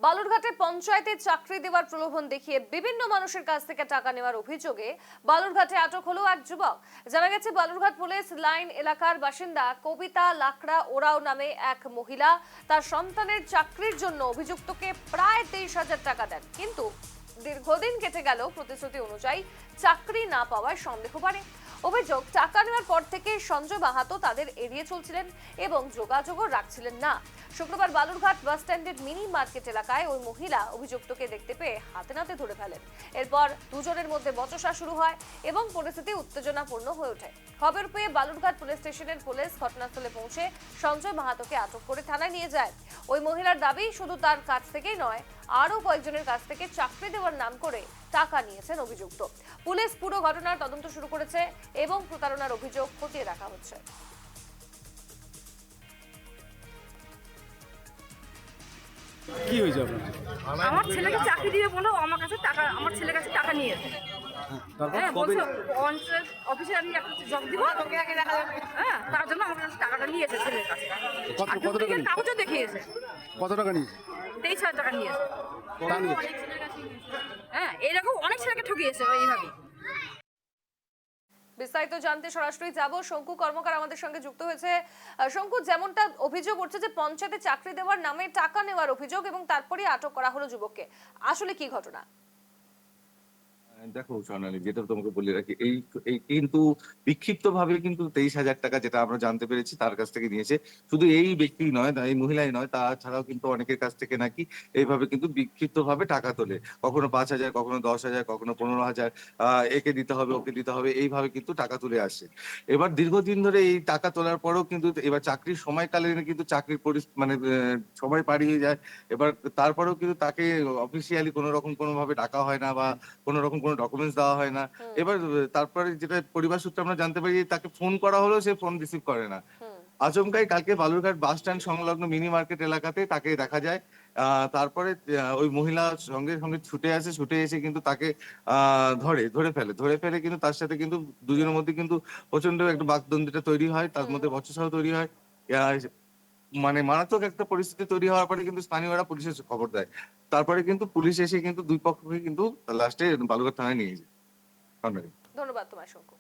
বালুরঘাটে পঞ্চায়েতে চাকরি দেওয়ার প্রলোভন দেখিয়ে বিভিন্ন মানুষের কাছ থেকে টাকা নেওয়ার অভিযোগে বালুরঘাটে আটক হলো এক যুবক। জানা গেছে বালুরঘাট পুলিশ লাইন এলাকার বাসিন্দা কবিতা লাকড়া ওরাও নামে এক মহিলা তার সন্তানের চাকরির জন্য অভিযুক্তকে প্রায় 23,000 টাকা দেন, কিন্তু দীর্ঘদিন কেটে গেল প্রতিশ্রুতি অনুযায়ী চাকরি না পাওয়ায় সন্দেহ বাড়ে। অভিযোগ, টাকা নেওয়ার পর থেকে সঞ্জয় মাহাতো তাদের এড়িয়ে চলছিলেন এবং যোগাযোগও রাখছিলেন না। শুক্রবার বালুরঘাট বাস স্ট্যান্ডের মিনি মার্কেট এলাকায় ওই মহিলা অভিযুক্তকে দেখতে পেয়ে হাতে নাতে ধরে ফেলেন। এরপর দুজনের মধ্যে বচসা শুরু হয় এবং পরিস্থিতি উত্তেজনাপূর্ণ হয়ে ওঠে। খবর পেয়ে বালুরঘাট পুলিশ স্টেশনের পুলিশ ঘটনাস্থলে পৌঁছে সঞ্জয় মাহাতোকে আটক করে থানায় নিয়ে যায়। ওই মহিলার দাবি, শুধু তার কাছ থেকেই নয়, আরো কয়েকজনের কাছ থেকে চাকরি দেওয়ার নাম করে টাকা নিয়েছেন অভিযুক্ত। পুলিশ পুরো ঘটনার তদন্ত শুরু করেছে এবং প্রতারণার অভিযোগ খতিয়ে দেখা হচ্ছে। কি হয়েছে আপনার? আমার ছেলেকে চাকরি দিবে বলে আমার কাছে টাকা, আমার ছেলের কাছে টাকা নিয়েছে। তারপর হ্যাঁ, কবে? বলছে পঞ্চায়েত অফিসে আমি একটা জব দিব, হ্যাঁ, তার জন্য আমার কাছে টাকাটা নিয়েছে ছেলের কাছে। কত টাকা নিয়েছে? কাগজও দেখিয়েছে। কত টাকা নিয়েছে? 23,000 টাকা নিয়েছে। তা নিয়েছে? হ্যাঁ, এরকম অনেক ছেলেকে ঠকিয়েছে এইভাবে। বিস্তারিত জানতে সরাসরি যাব, শঙ্কু কর্মকার আমাদের সঙ্গে যুক্ত হয়েছে। শঙ্কু, যেমনটা অভিযোগ উঠছে যে পঞ্চায়েতে চাকরি দেওয়ার নামে টাকা নেওয়ার অভিযোগ এবং তারপরে আটক করা হলো যুবককে, আসলে কি ঘটনা? দেখো সোনালী, যেটা তোমাকে বলে রাখি, এই এই কিন্তু বিক্ষিপ্ত ভাবে কিন্তু 23,000 টাকা, যেটা আমরা জানতে পেরেছি, তার কাছ থেকে নিয়েছে। শুধু এই ব্যক্তি নয়, এই মহিলাই নয়, তাছাড়াও কিন্তু অনেকের কাছ থেকে নাকি এইভাবে কিন্তু বিক্ষিপ্ত ভাবে টাকা তোলে। কখনো 5,000, কখনো 10,000, কখনো 15,000, একে দিতে হবে, ওকে দিতে হবে, এইভাবে কিন্তু টাকা তুলে আসে। এবার দীর্ঘদিন ধরে এই টাকা তোলার পরেও কিন্তু এবার চাকরির সময়কালীন কিন্তু চাকরির মানে সময় পাড়িয়ে যায়। এবার তারপরেও কিন্তু তাকে অফিসিয়ালি কোনো রকম কোনোভাবে ডাকা হয় না, বা কোনো রকম কোনো ডকুমেন্টস দেওয়া হয় না। এবার তারপরে যেটা পরিবার সূত্রে আমরা জানতে পারি, তাকে ফোন করা হলেও সে ফোন রিসিভ করে না। আচমকাই কালকে বালুরঘাট বাস স্ট্যান্ড সংলগ্ন মিনি মার্কেট এলাকাতে তাকে দেখা যায়। তারপরে ওই মহিলা সঙ্গে সঙ্গে ছুটে আসে, ছুটে এসে কিন্তু তাকে ধরে ফেলে কিন্তু তার সাথে কিন্তু দুজনের মধ্যে কিন্তু প্রচন্ড একটা বাকদ্বন্দ্বিতা তৈরি হয়, তার মধ্যে বচসাও তৈরি হয়। আহ, মানে মারাত্মক একটা পরিস্থিতি তৈরি হওয়ার পরে কিন্তু স্থানীয়রা পুলিশের খবর দেয়। তারপরে কিন্তু পুলিশ এসে কিন্তু দুই পক্ষকে কিন্তু লাস্টে বালুরঘাট থানায় নিয়ে যায়। ধন্যবাদ তোমায় শঙ্কু।